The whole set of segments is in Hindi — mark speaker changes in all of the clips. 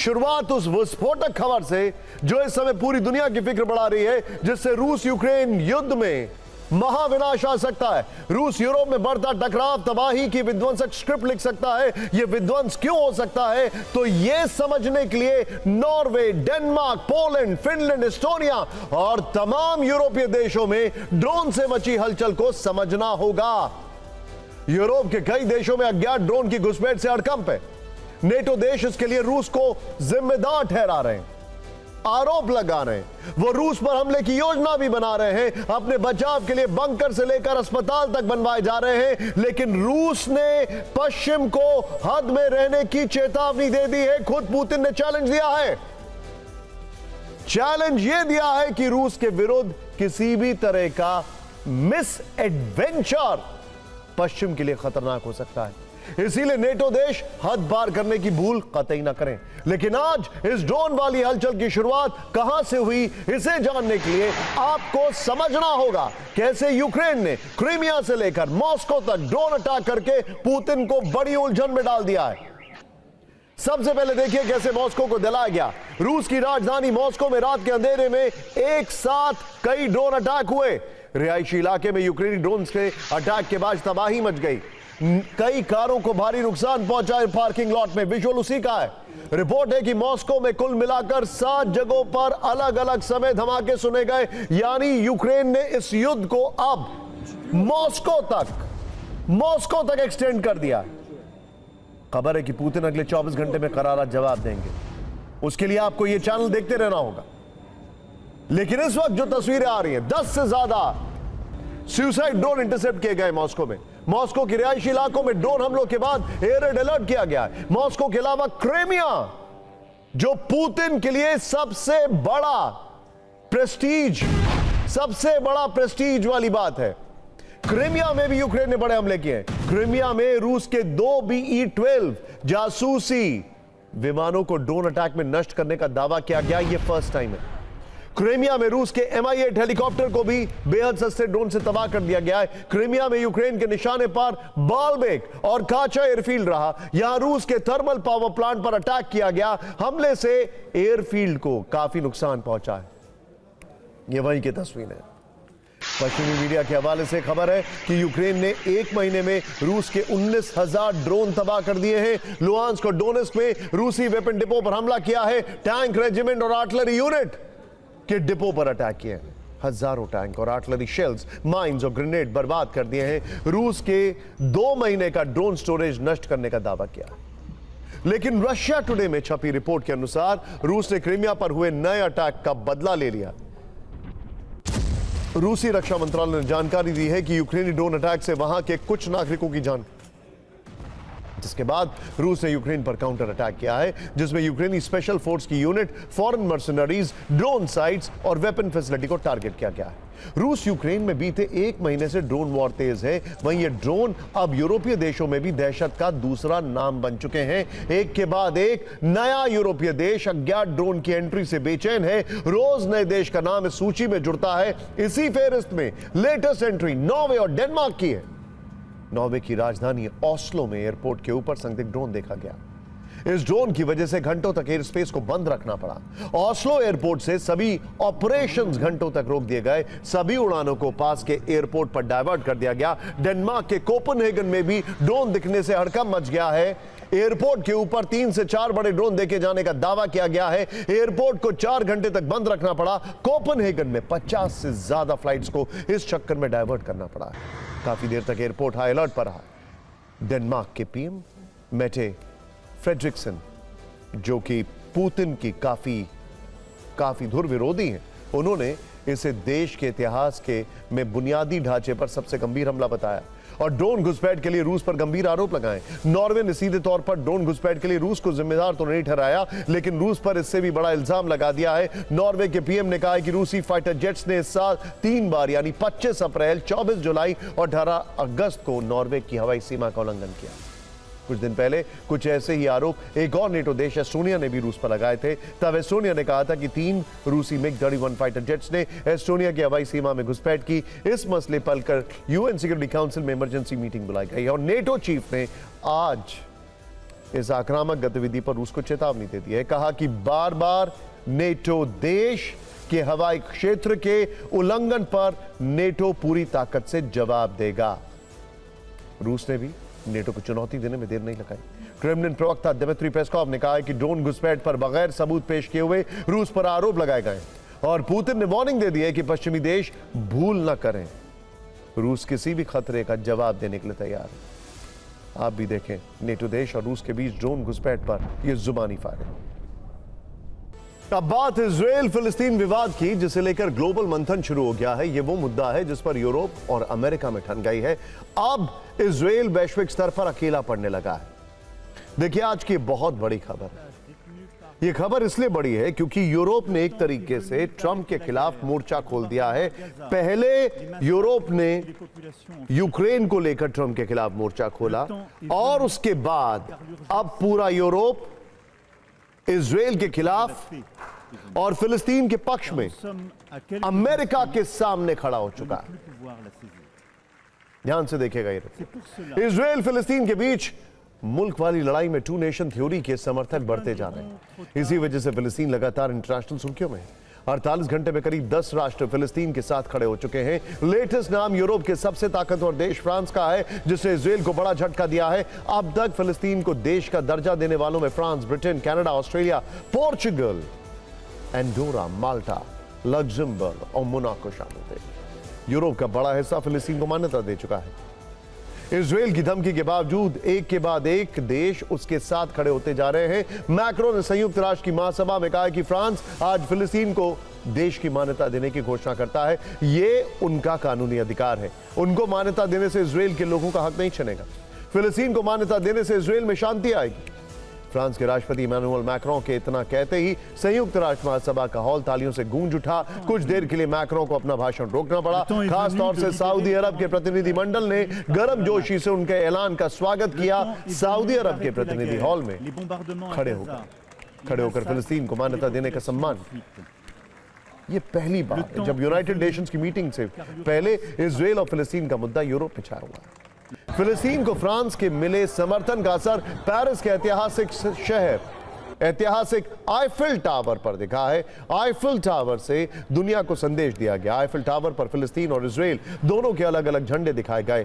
Speaker 1: शुरुआत उस विस्फोटक खबर से जो इस समय पूरी दुनिया की फिक्र बढ़ा रही है, जिससे रूस यूक्रेन युद्ध में महाविनाश आ सकता है। रूस यूरोप में बढ़ता टकराव तबाही की विध्वंसक स्क्रिप्ट लिख सकता है। यह विध्वंस क्यों हो सकता है, तो यह समझने के लिए Norway, Denmark, Poland, Finland, Estonia और तमाम यूरोपीय देशों में ड्रोन से मची हलचल को समझना होगा। यूरोप के कई देशों में अज्ञात ड्रोन की घुसपैठ से हड़कंप है। नेटो देश इसके लिए रूस को जिम्मेदार ठहरा रहे हैं, आरोप लगा रहे हैं। वो रूस पर हमले की योजना भी बना रहे हैं। अपने बचाव के लिए बंकर से लेकर अस्पताल तक बनवाए जा रहे हैं। लेकिन रूस ने पश्चिम को हद में रहने की चेतावनी दे दी है। खुद पुतिन ने चैलेंज दिया है। चैलेंज यह दिया है कि रूस के विरुद्ध किसी भी तरह का मिस एडवेंचर पश्चिम के लिए खतरनाक हो सकता है। इसीलिए नेटो देश हद पार करने की भूल कतई ना करें। लेकिन आज इस ड्रोन वाली हलचल की शुरुआत कहां से हुई, इसे जानने के लिए आपको समझना होगा कैसे यूक्रेन ने क्रीमिया से लेकर मॉस्को तक ड्रोन अटैक करके पुतिन को बड़ी उलझन में डाल दिया है। सबसे पहले देखिए कैसे मॉस्को को दलाया गया। रूस की राजधानी मॉस्को में रात के अंधेरे में एक साथ कई ड्रोन अटैक हुए। रिहायशी इलाके में यूक्रेनी ड्रोन के अटैक के बाद तबाही मच गई। कई कारों को भारी नुकसान पहुंचा है। पार्किंग लॉट में विजुअल उसी का है। रिपोर्ट है कि मॉस्को में कुल मिलाकर 7 जगहों पर अलग अलग समय धमाके सुने गए। यानी यूक्रेन ने इस युद्ध को अब मॉस्को तक एक्सटेंड कर दिया। खबर है कि पुतिन अगले 24 घंटे में करारा जवाब देंगे। उसके लिए आपको यह चैनल देखते रहना होगा। लेकिन इस वक्त जो तस्वीरें आ रही हैं, 10 से ज्यादा सुसाइड ड्रोन इंटरसेप्ट किए गए मॉस्को में। मॉस्को के रिहायशी इलाकों में ड्रोन हमलों के बाद एयर रेड अलर्ट किया गया है। मॉस्को के अलावा क्रीमिया, जो पुतिन के लिए सबसे बड़ा प्रेस्टीज वाली बात है, क्रीमिया में भी यूक्रेन ने बड़े हमले किए। क्रीमिया में रूस के 2 BE-12 जासूसी विमानों को ड्रोन अटैक में नष्ट करने का दावा किया गया। यह फर्स्ट टाइम है। क्रीमिया में रूस के Mi-8 हेलीकॉप्टर को भी बेहद सस्ते ड्रोन से तबाह कर दिया गया है। क्रीमिया में यूक्रेन के निशाने पर बाल्बेक और काचा एयरफील्ड रहा। यहां रूस के थर्मल पावर प्लांट पर अटैक किया गया। हमले से एयरफील्ड को काफी नुकसान पहुंचा है। यह वहीं की तस्वीर है। पश्चिमी मीडिया के हवाले से खबर है कि यूक्रेन ने 1 महीने में रूस के 19,000 ड्रोन तबाह कर दिए हैं। लुहांस्क और डोनेस्क में रूसी वेपन डिपो पर हमला किया है। टैंक रेजिमेंट और आर्टिलरी यूनिट के डिपो पर अटैक किए हैं। हजारों टैंक और आर्टिलरी शेल्स, माइंस और ग्रेनेड बर्बाद कर दिए हैं। रूस के 2 महीने का ड्रोन स्टोरेज नष्ट करने का दावा किया। लेकिन रशिया टुडे में छपी रिपोर्ट के अनुसार रूस ने क्रीमिया पर हुए नए अटैक का बदला ले लिया। रूसी रक्षा मंत्रालय ने जानकारी दी है कि यूक्रेनी ड्रोन अटैक से वहां के कुछ नागरिकों की जान, जिसके बाद रूस ने यूक्रेन पर काउंटर अटैक किया है, जिसमें यूक्रेनी स्पेशल फोर्स की unit, foreign mercenaries, drone sites और वेपन फैसिलिटी को टारगेट किया गया है। रूस यूक्रेन में बीते 1 महीने से ड्रोन वॉर तेज है। वहीं ये ड्रोन अब यूरोपीय देशों में भी दहशत का दूसरा नाम बन चुके हैं। एक के बाद एक नया यूरोपीय देश अज्ञात ड्रोन की एंट्री से बेचैन है। रोज नए देश का नाम इस सूची में जुड़ता है। इसी फेहरिस्त में लेटेस्ट एंट्री नॉर्वे और डेनमार्क की है। नॉर्वे की राजधानी ओस्लो में एयरपोर्ट के ऊपर संदिग्ध ड्रोन देखा गया। इस ड्रोन की वजह से घंटों तक एयर स्पेस को बंद रखना पड़ा। ओस्लो एयरपोर्ट से सभी ऑपरेशंस घंटों तक रोक दिए गए। सभी उड़ानों को पास के एयरपोर्ट पर डाइवर्ट कर दिया गया। डेनमार्क के कोपेनहेगन में भी ड्रोन दिखने से हड़कंप मच गया है। एयरपोर्ट के ऊपर 3 से 4 बड़े ड्रोन देखे जाने का दावा किया गया है। एयरपोर्ट को 4 घंटे तक बंद रखना पड़ा। कोपेनहेगन में 50 से ज्यादा फ्लाइट्स को इस चक्कर में डाइवर्ट करना पड़ा। काफी देर तक एयरपोर्ट हाई अलर्ट पर रहा। डेनमार्क के पीएम मेटे फ्रेडरिक्सन, जो कि पुतिन की काफी धुर विरोधी हैं, उन्होंने इसे देश के इतिहास में बुनियादी ढांचे पर सबसे गंभीर हमला बताया और ड्रोन घुसपैठ के लिए रूस पर गंभीर आरोप लगाए। नॉर्वे ने सीधे तौर पर ड्रोन घुसपैठ के लिए रूस को जिम्मेदार तो नहीं ठहराया, लेकिन रूस पर इससे भी बड़ा इल्जाम लगा दिया है। नॉर्वे के पीएम ने कहा है कि रूसी फाइटर जेट्स ने इस साल 3 बार यानी 25 अप्रैल, 24 जुलाई और 18 अगस्त को नॉर्वे की हवाई सीमा का उल्लंघन किया। कुछ दिन पहले कुछ ऐसे ही आरोप एक और नेटो देश एस्टोनिया ने भी रूस पर लगाए थे। तब एस्टोनिया ने कहा था कि 3 रूसी MiG-31 फाइटर जेट्स ने एस्टोनिया की हवाई सीमा में घुसपैठ की। इस मसले पर कल यूएन सिक्योरिटी काउंसिल में इमरजेंसी मीटिंग बुलाई गई और नेटो चीफ ने आज इस आक्रामक गतिविधि पर रूस को चेतावनी दे दी है। कहा कि बार बार नेटो देश के हवाई क्षेत्र के उल्लंघन पर नेटो पूरी ताकत से जवाब देगा। रूस ने भी नेटो को चुनौती देने में देर नहीं लगाई। क्रेमलिन प्रवक्ता दिमित्री पेस्कॉव ने कहा है कि ड्रोन घुसपैठ पर बगैर सबूत पेश किए हुए रूस पर आरोप लगाए गए और पुतिन ने वार्निंग दे दी है कि पश्चिमी देश भूल न करें, रूस किसी भी खतरे का जवाब देने के लिए तैयार है। आप भी देखें, नेटो देश और रूस के बीच ड्रोन घुसपैठ पर यह जुबानी फायरिंग। अब बात इजराइल फिलिस्तीन विवाद की, जिसे लेकर ग्लोबल मंथन शुरू हो गया है। यह वो मुद्दा है जिस पर यूरोप और अमेरिका में ठन गई है। अब इजराइल वैश्विक स्तर पर अकेला पड़ने लगा है। देखिए, आज की बहुत बड़ी खबर है। यह खबर इसलिए बड़ी है क्योंकि यूरोप ने एक तरीके से ट्रंप के खिलाफ मोर्चा खोल दिया है। पहले यूरोप ने यूक्रेन को लेकर ट्रंप के खिलाफ मोर्चा खोला और उसके बाद अब पूरा यूरोप इजराइल के खिलाफ और फिलिस्तीन के पक्ष में अमेरिका के सामने खड़ा हो चुका है। ध्यान से देखिएगा, ये इजराइल फिलिस्तीन के बीच मुल्क वाली लड़ाई में टू नेशन थ्योरी के समर्थक बढ़ते जा रहे हैं। इसी वजह से फिलिस्तीन लगातार इंटरनेशनल सुर्खियों में है। 48 घंटे में करीब 10 राष्ट्र फिलिस्तीन के साथ खड़े हो चुके हैं। लेटेस्ट नाम यूरोप के सबसे ताकतवर देश फ्रांस का है, जिसने इजराइल को बड़ा झटका दिया है। अब तक फिलिस्तीन को देश का दर्जा देने वालों में France, Britain, Canada, Australia, Portugal, Andorra, Malta, Luxembourg और मोनाको शामिल थे। यूरोप का बड़ा हिस्सा फिलिस्तीन को मान्यता दे चुका है। इजराइल की धमकी के बावजूद एक के बाद एक देश उसके साथ खड़े होते जा रहे हैं। मैक्रो ने संयुक्त राष्ट्र की महासभा में कहा कि फ्रांस आज फिलिस्तीन को देश की मान्यता देने की घोषणा करता है। यह उनका कानूनी अधिकार है। उनको मान्यता देने से इजराइल के लोगों का हक नहीं छिनेगा। फिलिस्तीन को मान्यता देने से इजराइल में शांति आएगी। फ्रांस के राष्ट्रपति इमैनुअल मैक्रों के इतना कहते ही संयुक्त राष्ट्र महासभा का हॉल तालियों से गूंज उठा। कुछ देर के लिए मैक्रों को अपना भाषण रोकना पड़ा। खास तौर से सऊदी अरब के प्रतिनिधिमंडल ने गर्मजोशी से उनके ऐलान का स्वागत किया। सऊदी अरब के प्रतिनिधि हॉल में खड़े होकर फिलिस्तीन को मान्यता देने का सम्मान। ये पहली बार है जब यूनाइटेड नेशंस की मीटिंग से पहले इजराइल और फिलिस्तीन का मुद्दा यूरोप में छाया हुआ है। फिलिस्तीन को फ्रांस के मिले समर्थन का असर पेरिस के ऐतिहासिक शहर, ऐतिहासिक आईफिल टावर पर दिखा है। आईफिल टावर से दुनिया को संदेश दिया गया। आईफिल टावर पर फिलिस्तीन और इजराइल दोनों के अलग अलग झंडे दिखाए गए।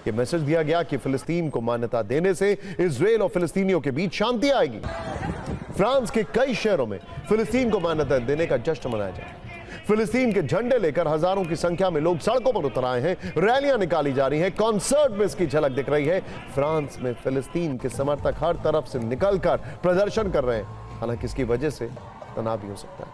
Speaker 1: ये मैसेज दिया गया कि फिलिस्तीन को मान्यता देने से इजराइल और फिलिस्तीनियों के बीच शांति आएगी। फ्रांस के कई शहरों में फिलिस्तीन को मान्यता देने का जश्न मनाया जाए। फिलिस्तीन के झंडे लेकर हजारों की संख्या में लोग सड़कों पर उतर आए हैं। रैलियां निकाली जा रही हैं। कॉन्सर्ट में इसकी झलक दिख रही है। फ्रांस में फिलिस्तीन के समर्थक हर तरफ से निकलकर प्रदर्शन कर रहे हैं। हालांकि इसकी वजह से तनाव भी हो सकता है।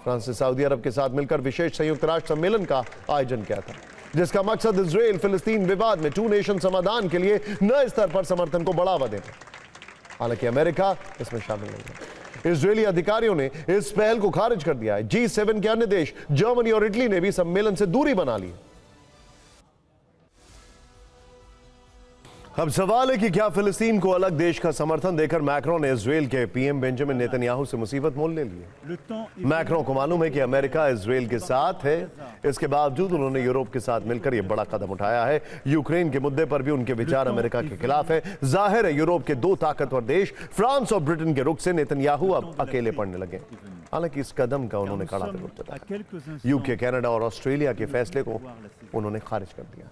Speaker 1: फ्रांस ने सऊदी अरब के साथ मिलकर विशेष संयुक्त राष्ट्र सम्मेलन का आयोजन किया था, जिसका मकसद इजराइल फिलिस्तीन विवाद में टू नेशन समाधान के लिए नए स्तर पर समर्थन को बढ़ावा देना। हालांकि अमेरिका इसमें शामिल नहीं है। इजरायली अधिकारियों ने इस पहल को खारिज कर दिया है। G7 के अन्य देश जर्मनी और इटली ने भी सम्मेलन से दूरी बना ली। अब सवाल है कि क्या फिलिस्तीन को अलग देश का समर्थन देकर मैक्रो ने इजराइल के पीएम बेंजामिन नेतन्याहू से मुसीबत मोल ले ली है। मैक्रो को मालूम है कि अमेरिका इजराइल के साथ है। इसके बावजूद उन्होंने यूरोप के साथ मिलकर यह बड़ा कदम उठाया है। यूक्रेन के मुद्दे पर भी उनके विचार अमेरिका के खिलाफ है। जाहिर है यूरोप के दो ताकतवर देश फ्रांस और ब्रिटेन के रुख से नेतन्याहू अब अकेले पड़ने लगे। हालांकि इस कदम का उन्होंने कड़ा विरोध जताया। यूके, कनाडा और ऑस्ट्रेलिया के फैसले को उन्होंने खारिज कर दिया।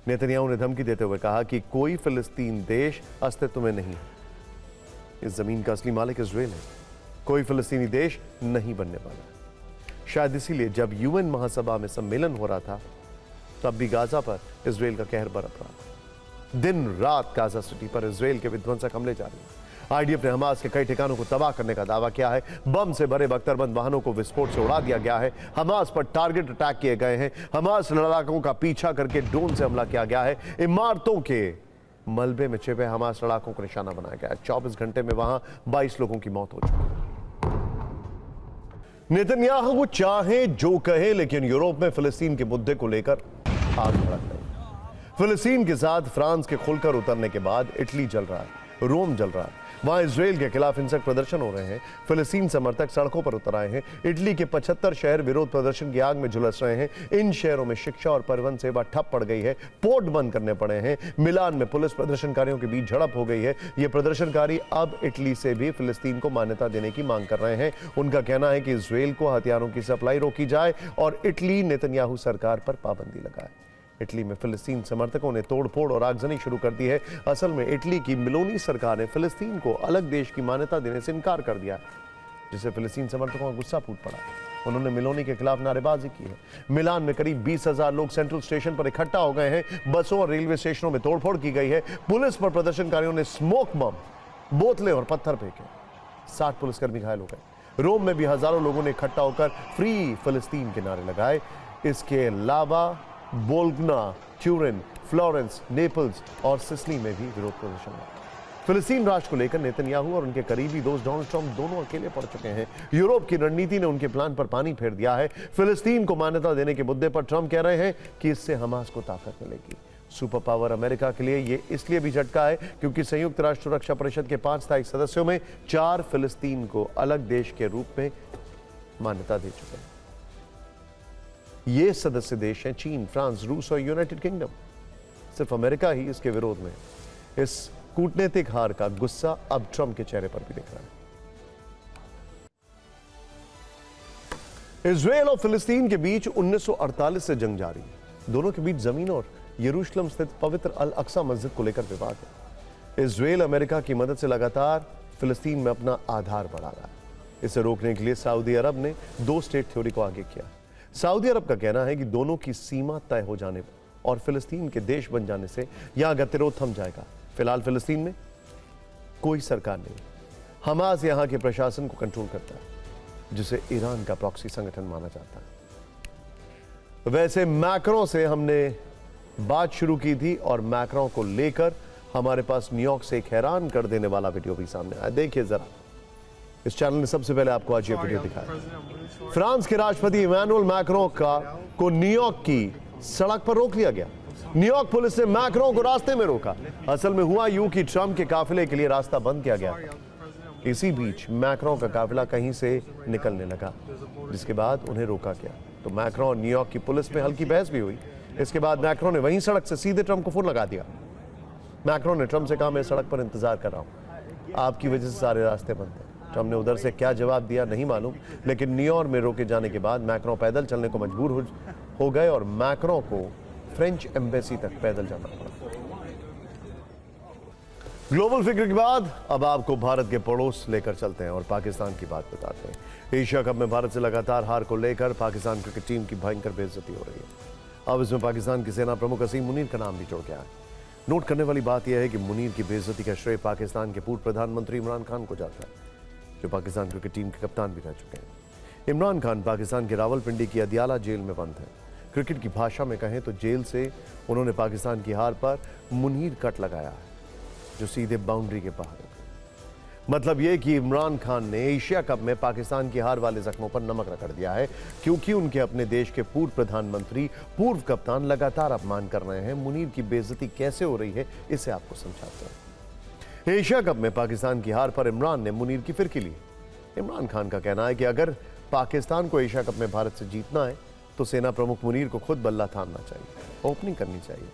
Speaker 1: नेतन्याहू ने धमकी देते हुए कहा कि कोई फिलिस्तीन देश अस्तित्व में नहीं है। इस जमीन का असली मालिक इजराइल है। कोई फिलिस्तीनी देश नहीं बनने वाला। शायद इसीलिए जब यूएन महासभा में सम्मेलन हो रहा था तब भी गाजा पर इजराइल का कहर बरत रहा था। दिन रात गाजा सिटी पर इजराइल के विध्वंसक हमले जारी हैं। आईडीएफ ने हमास के कई ठिकानों को तबाह करने का दावा किया है। बम से भरे बख्तरबंद वाहनों को विस्फोट से उड़ा दिया गया है। हमास पर टारगेट अटैक किए गए हैं। हमास लड़ाकों का पीछा करके ड्रोन से हमला किया गया है। इमारतों के मलबे में छिपे हमास लड़ाकों को निशाना बनाया गया है। 24 घंटे में वहां 22 लोगों की मौत हो चुकी है। नेतन्याहू चाहे जो कहे, लेकिन यूरोप में फिलिस्तीन के मुद्दे को लेकर आग भड़क गई। फिलिस्तीन के साथ फ्रांस के खुलकर उतरने के बाद इटली जल रहा है, रोम जल रहा है। वहां इसराइल के खिलाफ हिंसक प्रदर्शन हो रहे हैं। फिलिस्तीन समर्थक सड़कों पर उतर आए हैं। इटली के 75 शहर विरोध प्रदर्शन की आग में झुलस रहे हैं। इन शहरों में शिक्षा और परिवहन सेवा ठप पड़ गई है। पोर्ट बंद करने पड़े हैं। मिलान में पुलिस प्रदर्शनकारियों के बीच झड़प हो गई है। ये प्रदर्शनकारी अब इटली से भी फिलिस्तीन को मान्यता देने की मांग कर रहे हैं। उनका कहना है कि इसराइल को हथियारों की सप्लाई रोकी जाए और इटली नेतन्याहू सरकार पर पाबंदी लगाए। इटली में फिलिस्तीन समर्थकों ने तोड़फोड़ और आगजनी शुरू कर दी है। असल में इटली की मिलोनी सरकार ने फिलिस्तीन को अलग देश की मान्यता देने से इनकार कर दिया, जिससे फिलिस्तीन समर्थकों का गुस्सा फूट पड़ा। उन्होंने मिलोनी के खिलाफ नारेबाजी की है। मिलान में करीब 20,000 लोग सेंट्रल स्टेशन पर इकट्ठा हो गए हैं। बसों और रेलवे स्टेशनों में तोड़फोड़ की गई है। पुलिस पर प्रदर्शनकारियों ने स्मोक बम, बोतलें और पत्थर फेंके। 60 पुलिसकर्मी घायल हो गए। रोम में भी हजारों लोगों ने इकट्ठा होकर फ्री फिलिस्तीन के नारे लगाए। इसके अलावा बोल्गना, ट्यूरिन, फ्लोरेंस, नेपल्स और सिसिली में भी विरोध प्रदर्शन हुआ। फिलिस्तीन राष्ट्र को लेकर नेतन्याहू और उनके करीबी दोस्त डोनाल्ड ट्रंप दोनों अकेले पड़ चुके हैं। यूरोप की रणनीति ने उनके प्लान पर पानी फेर दिया है। फिलिस्तीन को मान्यता देने के मुद्दे पर ट्रंप कह रहे हैं कि इससे हमास को ताकत मिलेगी। सुपर पावर अमेरिका के लिए यह इसलिए भी झटका है क्योंकि संयुक्त राष्ट्र सुरक्षा परिषद के 5 स्थायी सदस्यों में 4 फिलिस्तीन को अलग देश के रूप में मान्यता दे चुके हैं। ये सदस्य देश हैं चीन, फ्रांस, रूस और यूनाइटेड किंगडम। सिर्फ अमेरिका ही इसके विरोध में। इस कूटनीतिक हार का गुस्सा अब ट्रंप के चेहरे पर भी दिख रहा है। इजराइल और फिलिस्तीन के बीच 1948 से जंग जारी है। दोनों के बीच जमीन और यरूशलेम स्थित पवित्र अल अक्सा मस्जिद को लेकर विवाद है। इजराइल अमेरिका की मदद से लगातार फिलिस्तीन में अपना आधार बढ़ा रहा है। इसे रोकने के लिए सऊदी अरब ने 2 स्टेट थ्योरी को आगे किया। सऊदी अरब का कहना है कि दोनों की सीमा तय हो जाने और फिलिस्तीन के देश बन जाने से यहां गतिरोध थम जाएगा। फिलहाल फिलिस्तीन में कोई सरकार नहीं। हमास यहां के प्रशासन को कंट्रोल करता है, जिसे ईरान का प्रॉक्सी संगठन माना जाता है। वैसे मैक्रों से हमने बात शुरू की थी और मैक्रों को लेकर हमारे पास न्यूयॉर्क से एक हैरान कर देने वाला वीडियो भी सामने आया। देखिए जरा, इस चैनल ने सबसे पहले आपको आज ये वीडियो दिखाया। फ्रांस के राष्ट्रपति इमैनुअल मैक्रों को न्यूयॉर्क की सड़क पर रोक लिया गया। न्यूयॉर्क पुलिस ने मैक्रों को रास्ते में रोका। असल में हुआ यूं कि ट्रंप के काफिले के लिए रास्ता बंद किया गया था। इसी बीच मैक्रों का काफिला कहीं से निकलने लगा, जिसके बाद उन्हें रोका गया। तो मैक्रों और न्यूयॉर्क की पुलिस में हल्की बहस भी हुई। इसके बाद मैक्रों ने वहीं सड़क से सीधे ट्रंप को फोन लगा दिया। मैक्रों ने ट्रंप से कहा, मैं सड़क पर इंतजार कर रहा हूं, आपकी वजह से सारे रास्ते बंद हैं। ट्रंप ने उधर से क्या जवाब दिया नहीं मालूम, लेकिन न्यूयॉर्क में रोके जाने के बाद मैक्रों पैदल चलने को मजबूर हो गए और मैक्रों को फ्रेंच एम्बेसी तक पैदल जाना पड़ा। ग्लोबल फिक्र के बाद अब आपको भारत के पड़ोस लेकर चलते हैं और पाकिस्तान की बात बताते हैं। एशिया कप में भारत से लगातार हार को लेकर पाकिस्तान क्रिकेट टीम की भयंकर बेइज्जती हो रही है। अब इसमें पाकिस्तान की सेना प्रमुख असीम मुनीर का नाम भी जुड़ गया है। नोट करने वाली बात यह है कि मुनीर की बेइज्जती का श्रेय पाकिस्तान के पूर्व प्रधानमंत्री इमरान खान को जाता है, जो पाकिस्तान क्रिकेट टीम के कप्तान भी रह चुके हैं। इमरान खान पाकिस्तान के रावलपिंडी की अदियाला जेल में बंद है। क्रिकेट की भाषा में कहें तो जेल से उन्होंने पाकिस्तान की हार पर मुनीर कट लगाया है, जो सीधे बाउंड्री के बाहर हो गए। मतलब यह कि इमरान खान ने एशिया कप में पाकिस्तान की हार वाले जख्मों पर नमक रगड़ दिया है, क्योंकि उनके अपने देश के पूर्व प्रधानमंत्री, पूर्व कप्तान लगातार अपमान कर रहे हैं। मुनीर की बेइज्जती कैसे हो रही है, इसे आपको समझाते हैं। एशिया कप में पाकिस्तान की हार पर इमरान ने मुनीर की फिरकी ली। इमरान खान का कहना है कि अगर पाकिस्तान को एशिया कप में भारत से जीतना है तो सेना प्रमुख मुनीर को खुद बल्ला थामना चाहिए, ओपनिंग करनी चाहिए।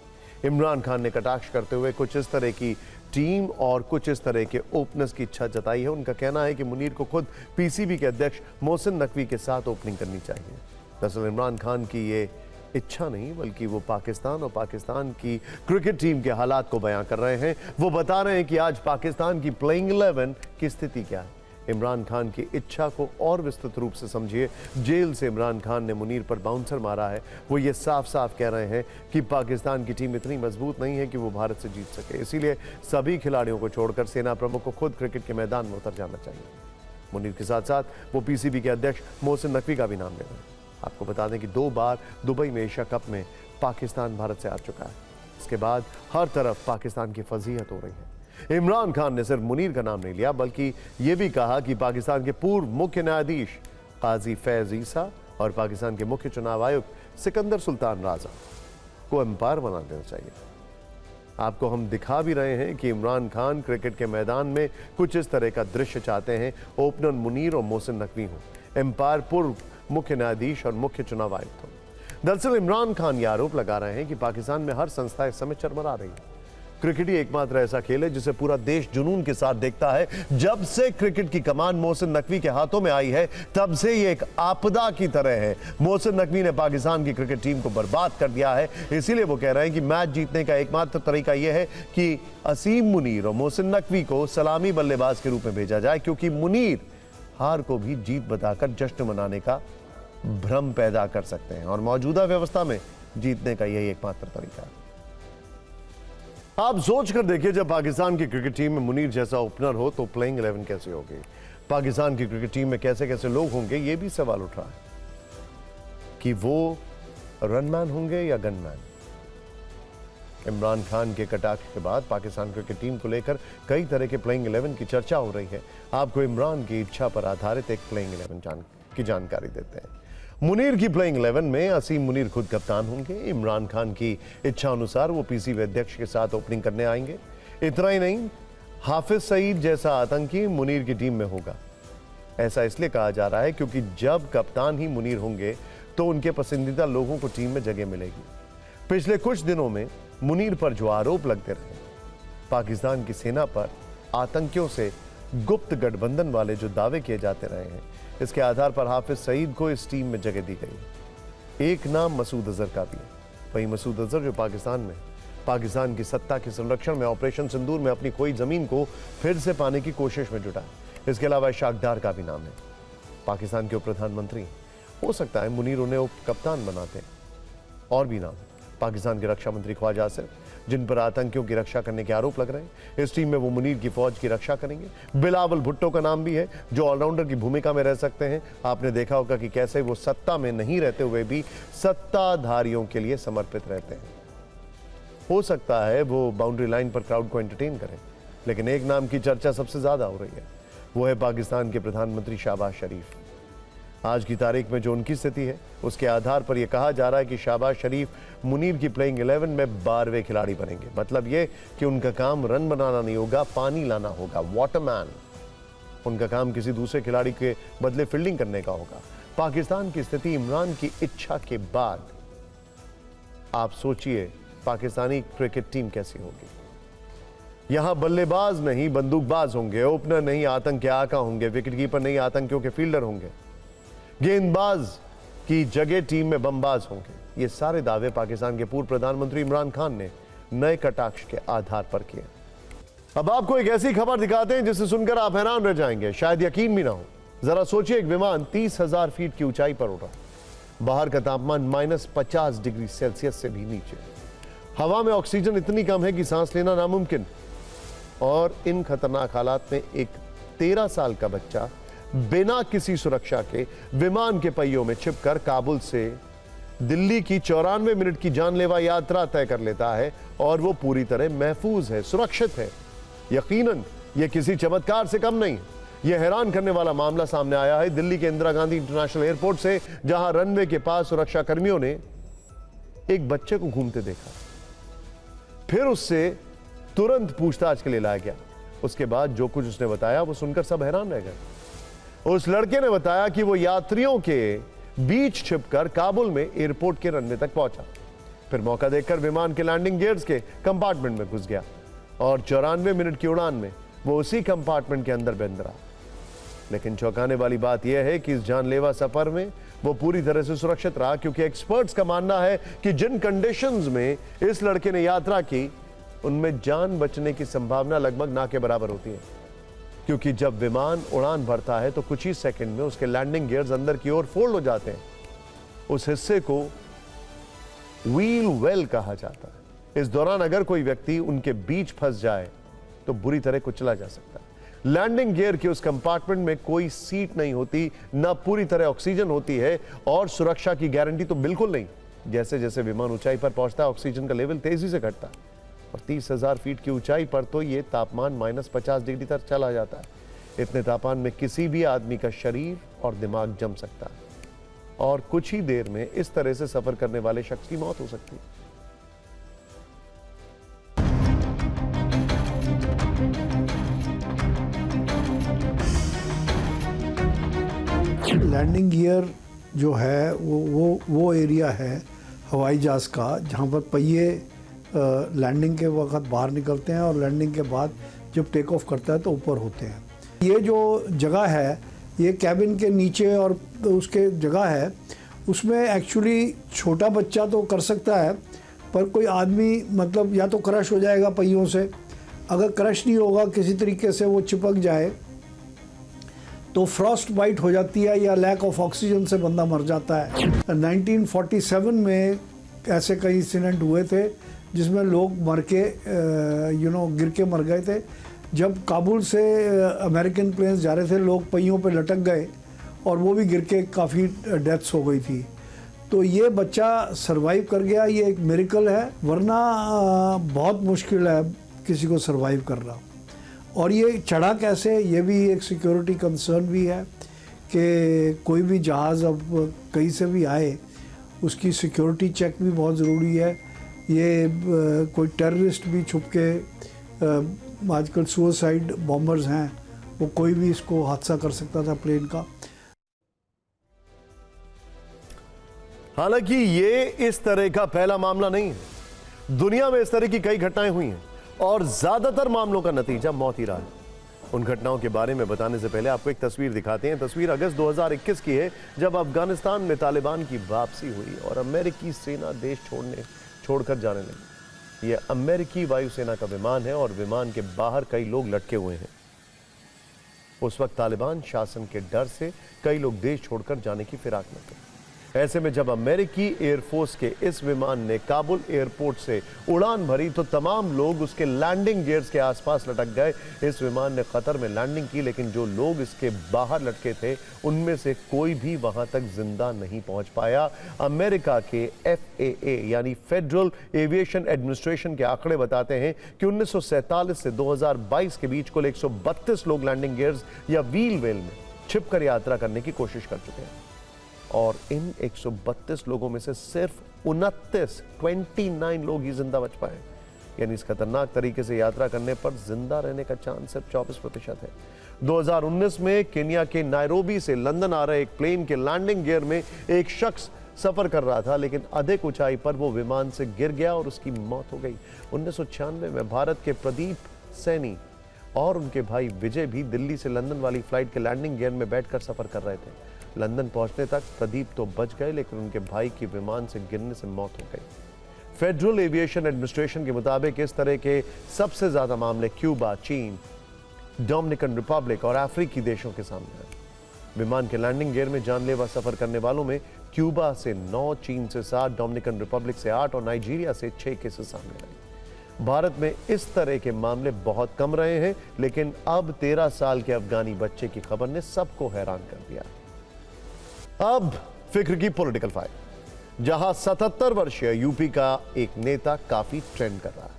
Speaker 1: इमरान खान ने कटाक्ष करते हुए कुछ इस तरह की टीम और कुछ इस तरह के ओपनर्स की इच्छा जताई है। उनका कहना है कि मुनीर को खुद पीसीबी के अध्यक्ष मोहसिन नकवी के साथ ओपनिंग करनी चाहिए। दरअसल इमरान खान की ये इच्छा नहीं, बल्कि वो पाकिस्तान और पाकिस्तान की क्रिकेट टीम के हालात को बयां कर रहे हैं। वो बता रहे हैं कि आज पाकिस्तान की प्लेइंग 11 की स्थिति क्या है। इमरान खान की इच्छा को और विस्तृत रूप से समझिए। जेल से इमरान खान ने मुनीर पर बाउंसर मारा है। वो ये साफ साफ कह रहे हैं कि पाकिस्तान की टीम इतनी मजबूत नहीं है कि वो भारत से जीत सके, इसीलिए सभी खिलाड़ियों को छोड़कर सेना प्रमुख को खुद क्रिकेट के मैदान में उतर जाना चाहिए। मुनीर के साथ साथ वो पीसीबी के अध्यक्ष मोहसिन नकवी का भी नाम ले रहे हैं। आपको बता दें कि 2 बार दुबई में एशिया कप में पाकिस्तान भारत से आ चुका है। इसके बाद हर तरफ पाकिस्तान की फजीहत हो रही है। इमरान खान ने सिर्फ मुनीर का नाम नहीं लिया, बल्कि यह भी कहा कि पाकिस्तान के पूर्व मुख्य न्यायाधीश काजी फैज ईसा और पाकिस्तान के मुख्य चुनाव आयुक्त सिकंदर सुल्तान राजा को एम्पायर बना देना चाहिए। आपको हम दिखा भी रहे हैं कि इमरान खान क्रिकेट के मैदान में कुछ इस तरह का दृश्य चाहते हैं। ओपनर मुनीर और मोहसिन नकवी हों, एम्पायर पूर्व मुख्य न्यायाधीश और मुख्य चुनाव आयुक्त हों। दरअसल इमरान खान ये आरोप लगा रहे हैं कि पाकिस्तान में हर संस्था इस समय चरमरा रही है। क्रिकेट ही एकमात्र ऐसा खेल है जिसे पूरा देश जुनून के साथ देखता है। जब से क्रिकेट की कमान मोहसिन नकवी के हाथों में आई है, तब से ये एक आपदा की तरह है। मोहसिन नकवी ने पाकिस्तान की क्रिकेट टीम को बर्बाद कर दिया है। इसीलिए वो कह रहे हैं कि मैच जीतने का एकमात्र तरीका यह है कि असीम मुनीर और मोहसिन नकवी को सलामी बल्लेबाज के रूप में भेजा जाए, क्योंकि मुनीर हार को भी जीत बताकर जश्न मनाने का भ्रम पैदा कर सकते हैं और मौजूदा व्यवस्था में जीतने का यही एकमात्र तरीका है। आप सोच कर देखिए, जब पाकिस्तान की क्रिकेट टीम में मुनीर जैसा ओपनर हो तो प्लेइंग 11 कैसे होगी? पाकिस्तान की क्रिकेट टीम में कैसे कैसे लोग होंगे, यह भी सवाल उठ रहा है कि वो रनमैन होंगे या गनमैन। इमरान खान के कटाक्ष के बाद पाकिस्तान क्रिकेट टीम को लेकर कई तरह के प्लेइंग 11 की चर्चा हो रही है। आपको इमरान की इच्छा पर आधारित एक प्लेइंग 11 की जानकारी देते हैं। मुनीर की प्लेइंग 11 में असीम मुनीर खुद कप्तान होंगे। इमरान खान की इच्छा अनुसार वो पीसीबी अध्यक्ष के साथ ओपनिंग करने आएंगे। इतना ही नहीं, हाफिज सईद जैसा आतंकी मुनीर की टीम में होगा। ऐसा इसलिए कहा जा रहा है क्योंकि जब कप्तान ही मुनीर होंगे तो उनके पसंदीदा लोगों को टीम में जगह मिलेगी। पिछले कुछ दिनों में मुनीर पर जो आरोप लगते रहे, पाकिस्तान की सेना पर आतंकियों से गुप्त गठबंधन वाले जो दावे किए जाते रहे हैं, इसके आधार पर हाफिज सईद को इस टीम में जगह दी गई। एक नाम मसूद अजहर का भी है। वही मसूद अजहर जो पाकिस्तान में पाकिस्तान की सत्ता के संरक्षण में ऑपरेशन सिंदूर में अपनी खोई जमीन को फिर से पाने की कोशिश में जुटा है। इसके अलावा इशाक डार का भी नाम है। पाकिस्तान के उप प्रधानमंत्री, हो सकता है मुनीर उन्हें उप कप्तान बनाते हैं। और भी नाम है, पाकिस्तान के रक्षा मंत्री ख्वाजा आसिफ, जिन पर आतंकियों की रक्षा करने के आरोप लग रहे हैं। इस टीम में वो मुनीर की फौज की रक्षा करेंगे। बिलावल भुट्टो का नाम भी है, जो ऑलराउंडर की भूमिका में रह सकते हैं। आपने देखा होगा कि कैसे वो सत्ता में नहीं रहते हुए भी सत्ताधारियों के लिए समर्पित रहते हैं। हो सकता है वो बाउंड्री लाइन पर क्राउड को एंटरटेन करें, लेकिन एक नाम की चर्चा सबसे ज्यादा हो रही है, वो है पाकिस्तान के प्रधानमंत्री शहबाज शरीफ। आज की तारीख में जो उनकी स्थिति है, उसके आधार पर यह कहा जा रहा है कि शहबाज शरीफ मुनीर की प्लेइंग 11 में 12वें खिलाड़ी बनेंगे। मतलब यह कि उनका काम रन बनाना नहीं होगा, पानी लाना होगा, वाटरमैन। उनका काम किसी दूसरे खिलाड़ी के बदले फील्डिंग करने का होगा। पाकिस्तान की स्थिति इमरान की इच्छा के बाद, आप सोचिए पाकिस्तानी क्रिकेट टीम कैसी होगी। यहां बल्लेबाज नहीं बंदूकबाज होंगे, ओपनर नहीं आतंक के आका होंगे, विकेटकीपर नहीं आतंकियों के फील्डर होंगे, गेंदबाज की जगह टीम में बमबाज होंगे। ये सारे दावे पाकिस्तान के पूर्व प्रधानमंत्री इमरान खान ने नए कटाक्ष के आधार पर किए। अब आपको एक ऐसी खबर दिखाते हैं जिसे सुनकर आप हैरान रह जाएंगे, शायद यकीन भी ना हो। जरा सोचिए, एक विमान 30,000 फीट की ऊंचाई पर उड़ रहा है। बाहर का तापमान -50 डिग्री सेल्सियस से भी नीचे। हवा में ऑक्सीजन इतनी कम है कि सांस लेना नामुमकिन। और इन खतरनाक हालात में एक 13 साल का बच्चा बिना किसी सुरक्षा के विमान के पहियों में छिपकर काबुल से दिल्ली की 94 मिनट की जानलेवा यात्रा तय कर लेता है और वो पूरी तरह महफूज है, सुरक्षित है। यकीनन ये किसी चमत्कार से कम नहीं। यह हैरान करने वाला मामला सामने आया है दिल्ली के इंदिरा गांधी इंटरनेशनल एयरपोर्ट से, जहां रनवे के पास सुरक्षा कर्मियों ने एक बच्चे को घूमते देखा। फिर उससे तुरंत पूछताछ के लिए लाया गया। उसके बाद जो कुछ उसने बताया वो सुनकर सब हैरान रह गए। उस लड़के ने बताया कि वो यात्रियों के बीच छिपकर काबुल में एयरपोर्ट के रनवे तक पहुंचा। फिर मौका देखकर विमान के लैंडिंग गियर्स के कंपार्टमेंट में घुस गया और 94 मिनट की उड़ान में वो उसी कंपार्टमेंट के अंदर बंद रहा। लेकिन चौंकाने वाली बात यह है कि इस जानलेवा सफर में वो पूरी तरह से सुरक्षित रहा, क्योंकि एक्सपर्ट्स का मानना है कि जिन कंडीशंस में इस लड़के ने यात्रा की, उनमें जान बचने की संभावना लगभग ना के बराबर होती है। क्योंकि जब विमान उड़ान भरता है तो कुछ ही सेकंड में उसके लैंडिंग गियर्स अंदर की ओर फोल्ड हो जाते हैं। उस हिस्से को व्हील वेल कहा जाता है। इस दौरान अगर कोई व्यक्ति उनके बीच फंस जाए तो बुरी तरह कुचला जा सकता है। लैंडिंग गियर के उस कंपार्टमेंट में कोई सीट नहीं होती, ना पूरी तरह ऑक्सीजन होती है, और सुरक्षा की गारंटी तो बिल्कुल नहीं। जैसे जैसे विमान ऊंचाई पर पहुंचता है, ऑक्सीजन का लेवल तेजी से घटता है और 30,000 फीट की ऊंचाई पर तो ये तापमान -50 डिग्री तक चला जाता है। इतने तापमान में किसी भी आदमी का शरीर और दिमाग जम सकता है और कुछ ही देर में इस तरह से सफर करने वाले शख्स की मौत हो सकती है।
Speaker 2: लैंडिंग गियर जो है वो एरिया है हवाई जहाज़ का जहाँ पर पहिए लैंडिंग के वक्त बाहर निकलते हैं और लैंडिंग के बाद जब टेक ऑफ करता है तो ऊपर होते हैं। ये जो जगह है ये कैबिन के नीचे और उसके जगह है, उसमें एक्चुअली छोटा बच्चा तो कर सकता है पर कोई आदमी मतलब या तो क्रश हो जाएगा पहियों से, अगर क्रश नहीं होगा किसी तरीके से वो चिपक जाए तो फ्रॉस्ट बाइट हो जाती है या लैक ऑफ ऑक्सीजन से बंदा मर जाता है। 1947 में ऐसे कई इंसिडेंट हुए थे जिसमें लोग मर के गिर के मर गए थे। जब काबुल से अमेरिकन प्लेन्स जा रहे थे लोग पहियों पे लटक गए और वो भी गिर के काफ़ी डेथ्स हो गई थी। तो ये बच्चा सरवाइव कर गया, ये एक मिरेकल है, वरना बहुत मुश्किल है किसी को सरवाइव करना। और ये चढ़ा कैसे, ये भी एक सिक्योरिटी कंसर्न भी है कि कोई भी जहाज़ अब कहीं से भी आए उसकी सिक्योरिटी चेक भी बहुत ज़रूरी है। ये कोई टेररिस्ट भी छुप के आजकल सुसाइड बॉम्बर्स हैं, वो कोई भी इसको हादसा कर सकता था प्लेन का।
Speaker 1: हालांकि ये इस तरह का पहला मामला नहीं है, दुनिया में इस तरह की कई घटनाएं हुई हैं और ज्यादातर मामलों का नतीजा मौत ही रहा है। उन घटनाओं के बारे में बताने से पहले आपको एक तस्वीर दिखाते हैं। तस्वीर अगस्त 2021 की है जब अफगानिस्तान में तालिबान की वापसी हुई और अमेरिकी सेना देश छोड़कर जाने लगी। यह अमेरिकी वायुसेना का विमान है और विमान के बाहर कई लोग लटके हुए हैं। उस वक्त तालिबान शासन के डर से कई लोग देश छोड़कर जाने की फिराक में थे। ऐसे में जब अमेरिकी एयरफोर्स के इस विमान ने काबुल एयरपोर्ट से उड़ान भरी तो तमाम लोग उसके लैंडिंग गियर्स के आसपास लटक गए। इस विमान ने कतर में लैंडिंग की, लेकिन जो लोग इसके बाहर लटके थे उनमें से कोई भी वहां तक जिंदा नहीं पहुंच पाया। अमेरिका के FAA यानी फेडरल एविएशन एडमिनिस्ट्रेशन के आंकड़े बताते हैं कि 1947 से 2022 के बीच कुल 132 लोग लैंडिंग गियर्स या व्हील वेल में छिपकर यात्रा करने की कोशिश कर चुके हैं और इन 132 लोगों में से सिर्फ 29 लोग ही जिंदा बच पाए। यानी इस खतरनाक तरीके से यात्रा करने पर जिंदा रहने का चांस सिर्फ 24% है। 2019 में केन्या के नायरोबी से लंदन आ रहे एक प्लेन के लैंडिंग गियर में एक शख्स सफर कर रहा था, लेकिन अधिक ऊंचाई पर वो विमान से गिर गया और उसकी मौत हो गई। 1996 में भारत के प्रदीप सैनी और उनके भाई विजय भी दिल्ली से लंदन वाली फ्लाइट के लैंडिंग गियर में बैठकर सफर कर रहे थे। लंदन पहुंचने तक प्रदीप तो बच गए, लेकिन उनके भाई की विमान से गिरने से मौत हो गई। फेडरल एविएशन एडमिनिस्ट्रेशन के मुताबिक इस तरह के सबसे ज्यादा मामले क्यूबा, चीन, डोमिनिकन रिपब्लिक और अफ्रीकी देशों के सामने आए। विमान के लैंडिंग गियर में जानलेवा सफर करने वालों में क्यूबा से 9, चीन से 7, डोमिनिकन रिपब्लिक से 8 और नाइजीरिया से 6 केसेस सामने आए। भारत में इस तरह के मामले बहुत कम रहे हैं, लेकिन अब 13 साल के अफगानी बच्चे की खबर ने सबको हैरान कर दिया। अब फिक्र की पॉलिटिकल फाइल, जहां 77 वर्षीय यूपी का एक नेता काफी ट्रेंड कर रहा है,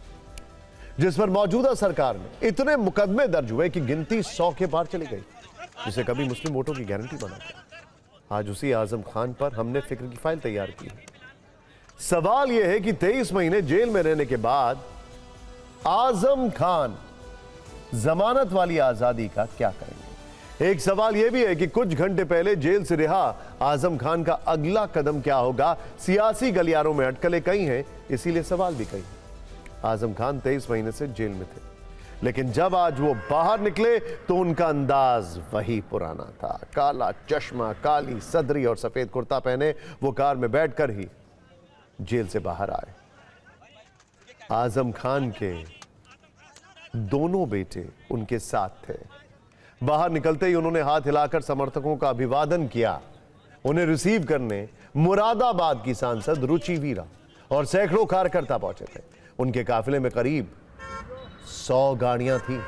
Speaker 1: जिस पर मौजूदा सरकार में इतने मुकदमे दर्ज हुए कि गिनती 100 के पार चली गई, जिसे कभी मुस्लिम वोटों की गारंटी बनाता। आज उसी आजम खान पर हमने फिक्र की फाइल तैयार की है। सवाल यह है कि 23 महीने जेल में रहने के बाद आजम खान जमानत वाली आजादी का क्या करेंगे। एक सवाल यह भी है कि कुछ घंटे पहले जेल से रिहा आजम खान का अगला कदम क्या होगा। सियासी गलियारों में अटकलें कई हैं, इसीलिए सवाल भी कई। आजम खान 23 महीने से जेल में थे, लेकिन जब आज वो बाहर निकले तो उनका अंदाज वही पुराना था। काला चश्मा, काली सदरी और सफेद कुर्ता पहने वो कार में बैठकर ही जेल से बाहर आए। आजम खान के दोनों बेटे उनके साथ थे। बाहर निकलते ही उन्होंने हाथ हिलाकर समर्थकों का अभिवादन किया। उन्हें रिसीव करने मुरादाबाद की सांसद रुचि वीरा और सैकड़ों कार्यकर्ता पहुंचे थे। उनके काफिले में करीब 100 गाड़ियां थी।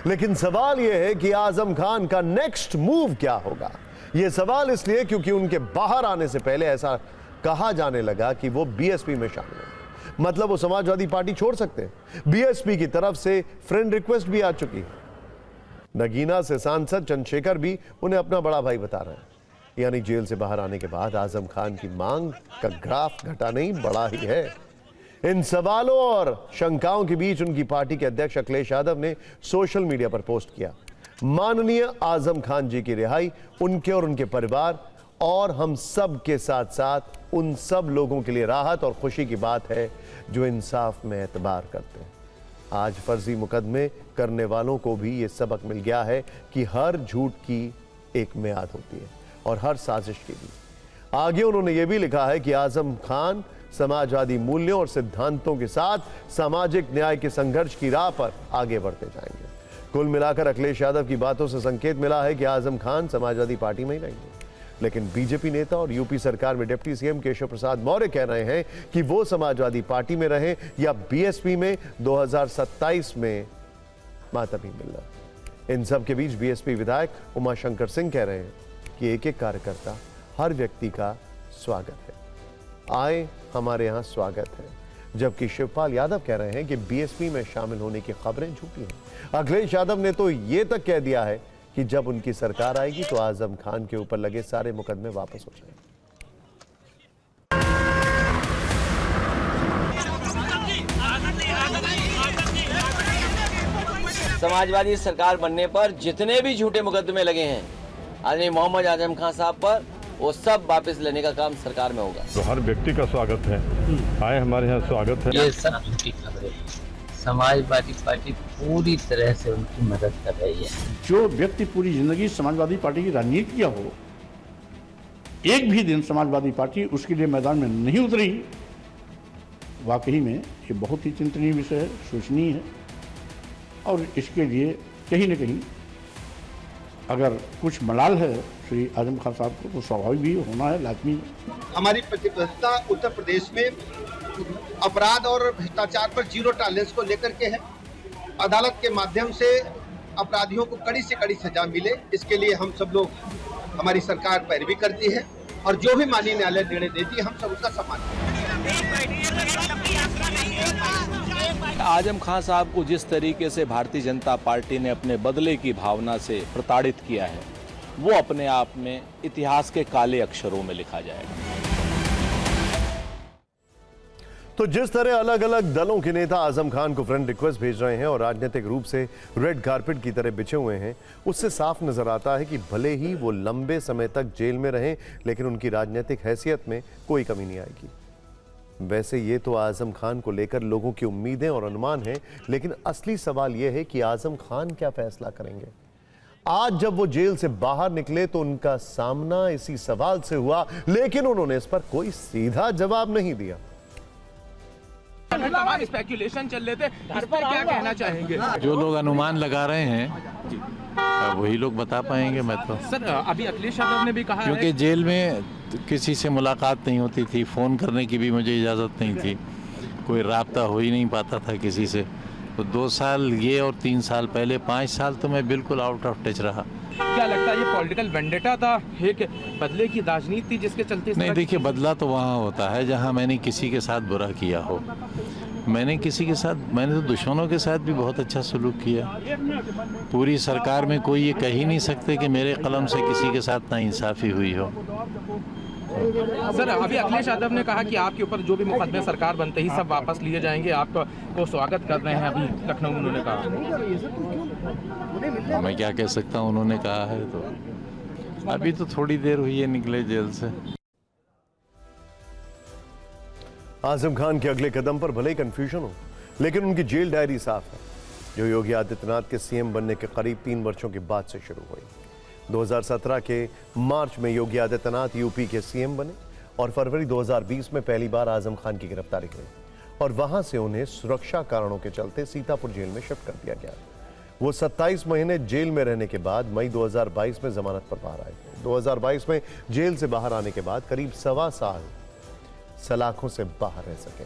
Speaker 1: लेकिन सवाल यह है कि आजम खान का नेक्स्ट मूव क्या होगा। यह सवाल इसलिए क्योंकि उनके बाहर आने से पहले ऐसा कहा जाने लगा कि वो बीएसपी में शामिल हैं, मतलब वो समाजवादी पार्टी छोड़ सकते हैं। बीएसपी की तरफ से फ्रेंड रिक्वेस्ट भी आ चुकी है। नगीना से सांसद चंद्रशेखर भी उन्हें अपना बड़ा भाई बता रहे हैं। यानी जेल से बाहर आने के बाद आजम खान की मांग का ग्राफ घटा नहीं, बढ़ा ही है। इन सवालों और शंकाओं के बीच उनकी पार्टी के अध्यक्ष अखिलेश यादव ने सोशल मीडिया पर पोस्ट किया। माननीय आजम खान जी की रिहाई उनके और उनके परिवार और हम सब के साथ साथ उन सब लोगों के लिए राहत और खुशी की बात है जो इंसाफ में एतबार करते हैं। आज फर्जी मुकदमे करने वालों को भी ये सबक मिल गया है कि हर झूठ की एक मियाद होती है और हर साजिश की भी। आगे उन्होंने ये भी लिखा है कि आजम खान समाजवादी मूल्यों और सिद्धांतों के साथ सामाजिक न्याय के संघर्ष की राह पर आगे बढ़ते जाएंगे। कुल मिलाकर अखिलेश यादव की बातों से संकेत मिला है कि आजम खान समाजवादी पार्टी में ही रहेंगे, लेकिन बीजेपी नेता और यूपी सरकार में डिप्टी सीएम केशव प्रसाद मौर्य कह रहे हैं कि वो समाजवादी पार्टी में रहें या बीएसपी में 2027 में मातमी मिलना। इन सब के बीच बीएसपी विधायक उमाशंकर सिंह कह रहे हैं कि एक एक कार्यकर्ता हर व्यक्ति का स्वागत है, आए हमारे यहाँ स्वागत है। जबकि शिवपाल यादव कह रहे हैं कि बीएसपी में शामिल होने की खबरें झूठी हैं। अखिलेश यादव ने तो ये तक कह दिया है कि जब उनकी सरकार आएगी तो आजम खान के ऊपर लगे सारे मुकदमे वापस हो जाएंगे।
Speaker 3: समाजवादी सरकार बनने पर जितने भी झूठे मुकदमे लगे हैं आदमी मोहम्मद आजम खान साहब पर, वो सब वापस लेने का काम सरकार में होगा।
Speaker 4: तो हर व्यक्ति का स्वागत है, आए हमारे यहाँ स्वागत है।
Speaker 5: ये सब झूठी खबरें, समाजवादी पार्टी पूरी तरह से उनकी मदद कर रही है।
Speaker 6: जो व्यक्ति पूरी जिंदगी समाजवादी पार्टी की राजनीति किया हो, एक भी दिन समाजवादी पार्टी उसके लिए मैदान में नहीं उतरी, वाकई में ये बहुत ही चिंतनीय विषय है, सोचनीय है। और इसके लिए कहीं न कहीं अगर कुछ मलाल है श्री आजम खान साहब को, तो स्वाभाविक भी होना है, लाजमी है।
Speaker 7: हमारी प्रतिबद्धता उत्तर प्रदेश में अपराध और भ्रष्टाचार पर जीरो टॉलरेंस को लेकर के है। अदालत के माध्यम से अपराधियों को कड़ी से कड़ी सजा मिले, इसके लिए हम सब लोग, हमारी सरकार पैरवी करती है और जो भी माननीय न्यायालय निर्णय देती है हम सब उसका सम्मान करते हैं।
Speaker 8: आजम खान साहब को जिस तरीके से भारतीय जनता पार्टी ने अपने बदले की भावना से प्रताड़ित किया है, वो अपने आप में इतिहास के काले अक्षरों में लिखा जाएगा।
Speaker 1: तो जिस तरह अलग अलग दलों के नेता आजम खान को फ्रेंड रिक्वेस्ट भेज रहे हैं और राजनीतिक रूप से रेड कारपेट की तरह बिछे हुए हैं, उससे साफ नजर आता है कि भले ही वो लंबे समय तक जेल में रहें, लेकिन उनकी राजनीतिक हैसियत में कोई कमी नहीं आएगी। वैसे ये तो आजम खान को लेकर लोगों की उम्मीदें और अनुमान हैं, लेकिन असली सवाल यह है कि आजम खान क्या फैसला करेंगे। आज जब वो जेल से बाहर निकले तो उनका सामना इसी सवाल से हुआ, लेकिन उन्होंने इस पर कोई सीधा जवाब नहीं दिया।
Speaker 9: तमाम स्पेकुलेशन चल रहे थे, इस पर क्या कहना चाहेंगे?
Speaker 10: जो लोग अनुमान लगा रहे हैं वही लोग बता पाएंगे। मैं तो
Speaker 9: सर, अभी अखिलेश यादव ने भी कहा
Speaker 10: क्योंकि
Speaker 9: है
Speaker 10: जेल में किसी से मुलाकात नहीं होती थी, फ़ोन करने की भी मुझे इजाज़त नहीं थी, कोई राब्ता हो ही नहीं पाता था किसी से। तो 2 साल ये और 3 साल पहले 5 साल तो मैं बिल्कुल आउट ऑफ टच रहा।
Speaker 9: क्या लगता है ये पॉलिटिकल वेंडेटा था, एक बदले की राजनीति जिसके चलते?
Speaker 10: नहीं, देखिए, बदला तो वहाँ होता है जहाँ मैंने किसी के साथ बुरा किया हो। मैंने तो दुश्मनों के साथ भी बहुत अच्छा सलूक किया। पूरी सरकार में कोई ये कह ही नहीं सकते कि मेरे कलम से किसी के साथ नाइंसाफ़ी हुई हो।
Speaker 9: सर, अभी अखिलेश यादव ने कहा कि आपके ऊपर जो भी मुकदमे सरकार बनते ही सब वापस लिए जाएंगे, आपको स्वागत कर रहे हैं। अभी लखनऊ उन्होंने कहा।
Speaker 10: मैं क्या कह सकता हूँ, उन्होंने कहा है तो। अभी तो थोड़ी देर हुई है निकले जेल से।
Speaker 1: आजम खान के अगले कदम पर भले ही कंफ्यूजन हो, लेकिन उनकी जेल डायरी साफ है, जो योगी आदित्यनाथ के सीएम बनने के करीब 3 वर्षों के बाद से शुरू हुई। 2017 के मार्च में योगी आदित्यनाथ यूपी के सीएम बने और फरवरी 2020 में पहली बार आजम खान की गिरफ्तारी हुई और वहां से उन्हें सुरक्षा कारणों के चलते सीतापुर जेल में शिफ्ट कर दिया गया। वो 27 महीने जेल में रहने के बाद मई 2022 में जमानत पर बाहर आए थे। 2022 में जेल से बाहर आने के बाद करीब 1.25 साल सलाखों से बाहर रह सके।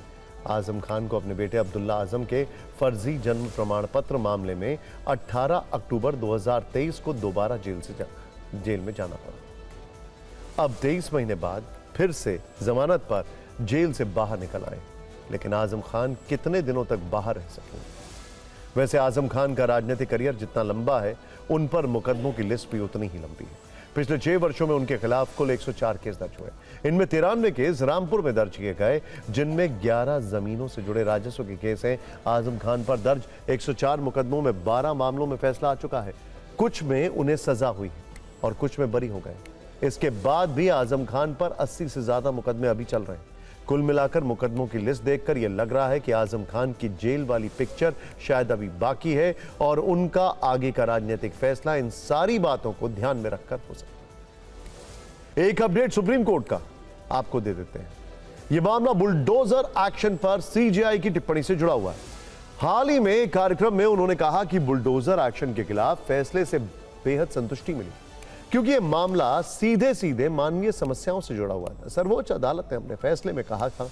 Speaker 1: आजम खान को अपने बेटे अब्दुल्ला आजम के फर्जी जन्म प्रमाण पत्र मामले में 18 अक्टूबर 2023 को दोबारा जेल में जाना पड़ा। अब 23 महीने बाद फिर से जमानत पर जेल से बाहर निकल आए, लेकिन आजम खान कितने दिनों तक बाहर रह सकेंगे? वैसे आजम खान का राजनीतिक करियर जितना लंबा है, उन पर मुकदमों की लिस्ट भी उतनी ही लंबी है। पिछले 6 वर्षों में उनके खिलाफ कुल 104 केस दर्ज हुए। इनमें 93 केस रामपुर में दर्ज किए गए, जिनमें 11 जमीनों से जुड़े राजस्व के केस हैं। आजम खान पर दर्ज 104 मुकदमों में 12 मामलों में फैसला आ चुका है। कुछ में उन्हें सजा हुई और कुछ में बरी हो गए। इसके बाद भी आजम खान पर 80 से ज्यादा मुकदमे अभी चल रहे हैं। कुल मिलाकर मुकदमों की लिस्ट देखकर यह लग रहा है कि आजम खान की जेल वाली पिक्चर शायद अभी बाकी है और उनका आगे का राजनीतिक फैसला इन सारी बातों को ध्यान में रखकर हो सकता है। एक अपडेट सुप्रीम कोर्ट का आपको दे देते हैं। यह मामला बुलडोजर एक्शन पर सीजेआई की टिप्पणी से जुड़ा हुआ है। हाल ही में एक कार्यक्रम में उन्होंने कहा कि बुलडोजर एक्शन के खिलाफ फैसले से बेहद संतुष्टि मिली क्योंकि यह मामला सीधे सीधे मानवीय समस्याओं से जुड़ा हुआ था। सर्वोच्च अदालत ने अपने फैसले में कहा था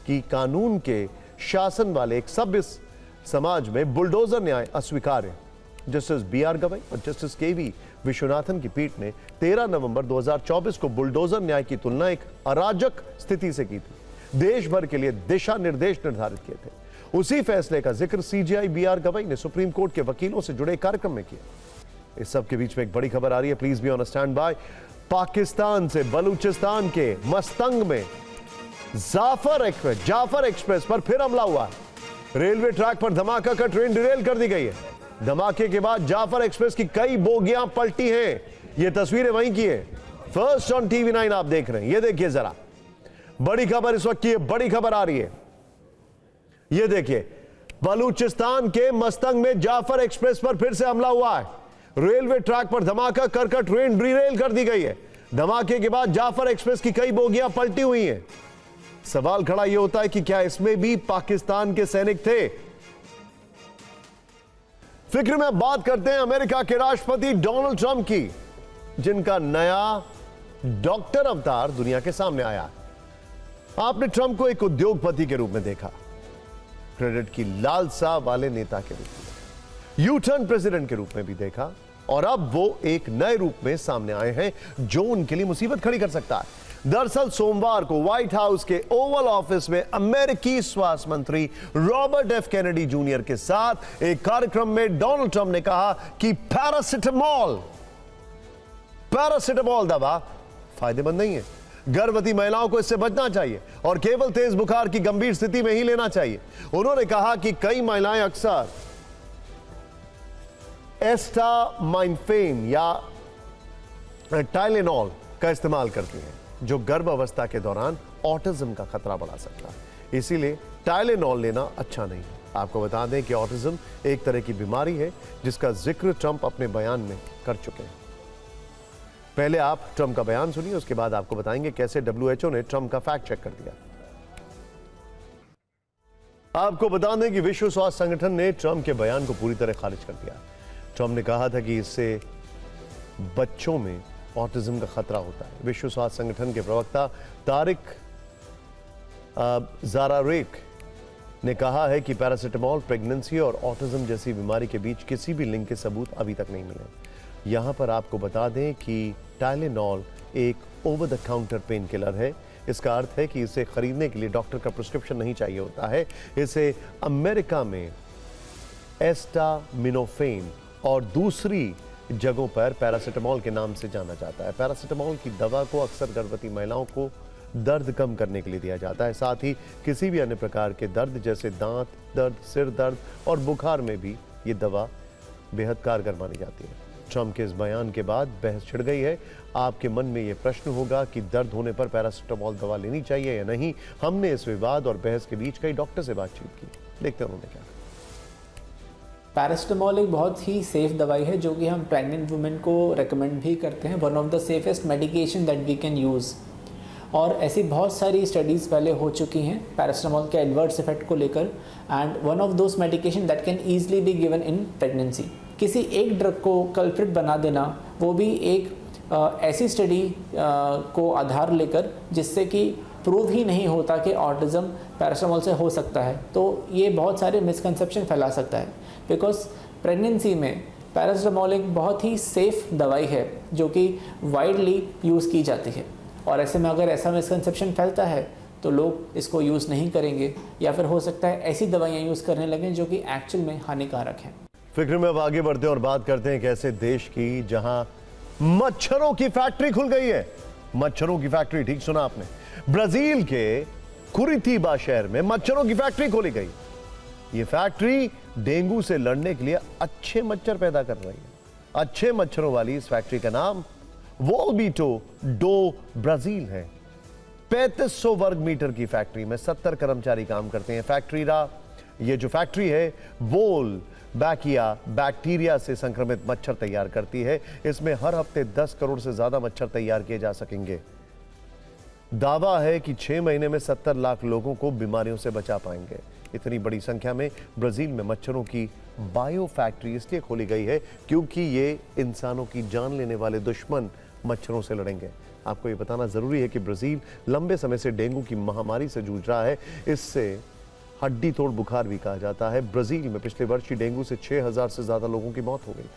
Speaker 1: कि कानून के शासन वाले एक सभ्य समाज में बुलडोजर न्याय अस्वीकार्य। Justice B R. गवई और जस्टिस के.वी. विश्वनाथन की पीठ ने 13 नवंबर 2024 को बुलडोजर न्याय की तुलना एक अराजक स्थिति से की थी। देश भर के लिए दिशा निर्देश निर्धारित किए थे। उसी फैसले का जिक्र सीजेआई बी.आर. गवई ने सुप्रीम कोर्ट के वकीलों से जुड़े कार्यक्रम में किया। इस सब के बीच में एक बड़ी खबर आ रही है, please be on stand by. Pakistan से बलूचिस्तान के मस्तंग में जाफर एक्सप्रेस पर फिर हमला हुआ है। रेलवे ट्रैक पर धमाका कर ट्रेन डिरेल कर दी गई है। धमाके के बाद जाफर एक्सप्रेस की कई बोगियां पलटी हैं। ये तस्वीरें वहीं की है, फर्स्ट ऑन टीवी 9 आप देख रहे हैं। ये देखिए जरा, बड़ी खबर इस वक्त की है, बड़ी खबर आ रही है। ये देखिए, बलूचिस्तान के मस्तंग में जाफर एक्सप्रेस पर फिर से हमला हुआ है। रेलवे ट्रैक पर धमाका कर ट्रेन डिरेल कर दी गई है। धमाके के बाद जाफर एक्सप्रेस की कई बोगियां पलटी हुई हैं। सवाल खड़ा यह होता है कि क्या इसमें भी पाकिस्तान के सैनिक थे? फिक्र में बात करते हैं अमेरिका के राष्ट्रपति डोनाल्ड ट्रंप की, जिनका नया डॉक्टर अवतार दुनिया के सामने आया। आपने ट्रंप को एक उद्योगपति के रूप में देखा, क्रेडिट की लालसा वाले नेता के रूप में, यू टर्न प्रेसिडेंट के रूप में भी देखा, और अब वो एक नए रूप में सामने आए हैं जो उनके लिए मुसीबत खड़ी कर सकता है। दरअसल सोमवार को व्हाइट हाउस के ओवल ऑफिस में अमेरिकी स्वास्थ्य मंत्री रॉबर्ट एफ कैनेडी जूनियर के साथ एक कार्यक्रम में डोनाल्ड ट्रंप ने कहा कि पैरासिटामॉल दवा फायदेमंद नहीं है, गर्भवती महिलाओं को इससे बचना चाहिए और केवल तेज बुखार की गंभीर स्थिति में ही लेना चाहिए। उन्होंने कहा कि कई महिलाएं अक्सर एस्टामाइनफेन या टाइलेनॉल का इस्तेमाल करती हैं, जो गर्भ अवस्था के दौरान ऑटिज्म का खतरा बढ़ा सकता है। इसीलिए टाइलेनॉल लेना अच्छा नहीं है। आपको बता दें कि ऑटिज्म एक तरह की बीमारी है जिसका जिक्र ट्रंप अपने बयान में कर चुके हैं। पहले आप ट्रंप का बयान सुनिए, उसके बाद आपको बताएंगे कैसे WHO ने ट्रंप का फैक्ट चेक कर दिया। आपको बता दें कि विश्व स्वास्थ्य संगठन ने ट्रंप के बयान को पूरी तरह खारिज कर दिया। ट्रंप ने कहा था कि इससे बच्चों में ऑटिज्म का खतरा होता है। विश्व स्वास्थ्य संगठन के प्रवक्ता तारिक ज़ारारेक ने कहा है कि पैरासिटामॉल प्रेगनेंसी और ऑटिज्म जैसी बीमारी के बीच किसी भी लिंक के सबूत अभी तक नहीं मिले। यहां पर आपको बता दें कि टाइलेनॉल एक over the counter pain killer है। इसका अर्थ है कि इसे खरीदने के लिए डॉक्टर का प्रिस्क्रिप्शन नहीं चाहिए होता है। इसे अमेरिका में एस्टामिनोफेन और दूसरी जगहों पर पैरासिटामॉल के नाम से जाना जाता है। पैरासिटामॉल की दवा को अक्सर गर्भवती महिलाओं को दर्द कम करने के लिए दिया जाता है। साथ ही किसी भी अन्य प्रकार के दर्द जैसे दांत दर्द, सिर दर्द और बुखार में भी ये दवा बेहद कारगर मानी जाती है। ट्रंप के इस बयान के बाद बहस छिड़ गई है। आपके मन में ये प्रश्न होगा कि दर्द होने पर पैरासिटामॉल दवा लेनी चाहिए या नहीं। हमने इस विवाद और बहस के बीच कई डॉक्टर से बातचीत की, देखते हैं उन्होंने क्या कहा।
Speaker 11: पैरासिटामॉल एक बहुत ही सेफ दवाई है जो कि हम प्रेग्नेंट वुमेन को रेकमेंड भी करते हैं। One of the safest medication that we can use. और ऐसी बहुत सारी स्टडीज़ पहले हो चुकी हैं पैरासिटामॉल के एडवर्स इफेक्ट को लेकर, and one of those medication that can easily be given in pregnancy. किसी एक ड्रग को कल्प्रिट बना देना, वो भी एक ऐसी स्टडी को आधार लेकर जिससे कि प्रूव ही नहीं होता कि ऑटिज्म पैरासिटामॉल से हो सकता है, तो ये बहुत सारे मिसकंसेप्शन फैला सकता है। बिकॉज प्रेगनेंसी में पैरासिटामॉल एक बहुत ही सेफ दवाई है जो कि वाइडली यूज़ की जाती है, और ऐसे में अगर ऐसा मिसकंसेप्शन फैलता है तो लोग इसको यूज़ नहीं करेंगे या फिर हो सकता है ऐसी दवाइयाँ यूज़ करने लगें जो कि एक्चुअल में हानिकारक हैं।
Speaker 1: फिक्र में अब आगे बढ़ते हैं और बात करते हैं कैसे देश की जहां मच्छरों की फैक्ट्री खुल गई है। मच्छरों की फैक्ट्री, ठीक सुना आपने। ब्राजील के कुरितिबा शहर में मच्छरों की फैक्ट्री खोली गई। ये फैक्ट्री डेंगू से लड़ने के लिए अच्छे मच्छर पैदा कर रही है। अच्छे मच्छरों वाली इस फैक्ट्री का नाम वोल्बीटो डो ब्राजील है। 3500 वर्ग मीटर की फैक्ट्री में 70 कर्मचारी काम करते हैं। ये जो फैक्ट्री है वोल बैकिया बैक्टीरिया से संक्रमित मच्छर तैयार करती है। इसमें हर हफ्ते 10 करोड़ से ज्यादा मच्छर तैयार किए जा सकेंगे। दावा है कि 6 महीने में 70 लाख लोगों को बीमारियों से बचा पाएंगे। इतनी बड़ी संख्या में ब्राजील में मच्छरों की बायो फैक्ट्री इसलिए खोली गई है क्योंकि ये इंसानों की जान लेने वाले दुश्मन मच्छरों से लड़ेंगे। आपको ये बताना जरूरी है कि ब्राजील लंबे समय से डेंगू की महामारी से जूझ रहा है। इससे हड्डी तोड़ बुखार भी कहा जाता है। ब्राजील में पिछले वर्ष ही डेंगू से 6000 से ज्यादा लोगों की मौत हो गई।